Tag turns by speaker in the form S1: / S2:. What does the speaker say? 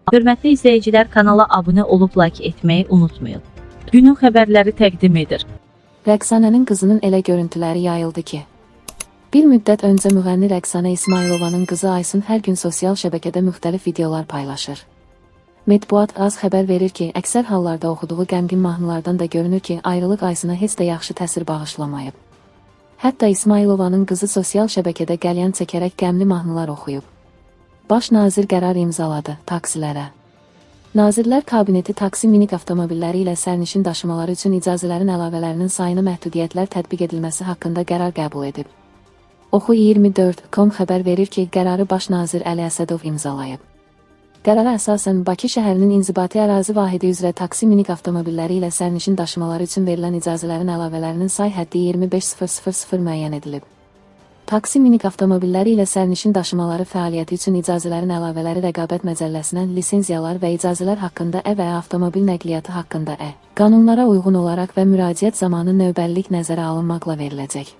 S1: Hörmətli izləyicilər, kanala abunə olub like etməyi unutmayın. Günün xəbərləri təqdim edir.
S2: Rəqsanənin qızının elə görüntüləri yayıldı ki, bir müddət öncə müğənni Rəqsanə İsmailovanın qızı Aysun hər gün sosial şəbəkədə müxtəlif videolar paylaşır. Mətbuat az xəbər verir ki, əksər hallarda oxuduğu qəmgin mahnılardan da görünür ki, ayrılıq Aysun'a heç də yaxşı təsir bağışlamayıb. Hətta İsmailovanın qızı sosial şəbəkədə qəlyan çəkərək qəmli mahnılar oxuyub. Baş nazir qərar imzaladı taksilərə. Nazirlər Kabineti taksi minik avtomobilləri ilə sərnişin daşımaları üçün icazələrin əlavələrinin sayına məhdudiyyətlər tətbiq edilməsi haqqında qərar qəbul edib. Oxu24.com xəbər verir ki, qərarı baş nazir Əli Əsədov imzalayıb. Qərara əsasən Bakı şəhərinin inzibati ərazi vahidi üzrə taksi minik avtomobilləri ilə sərnişin daşımaları üçün verilən icazələrin əlavələrinin say həddi 25.000 müəyyən edilib. Taksi minik avtomobilləri ilə sərnişin daşımaları fəaliyyəti üçün icazələrin əlavələri Rəqabət Məcəlləsinin lisenziyalar və icazələr haqqında və avtomobil nəqliyyatı haqqında qanunlara uyğun olaraq və müraciət zamanı növbəllik nəzərə alınmaqla veriləcək.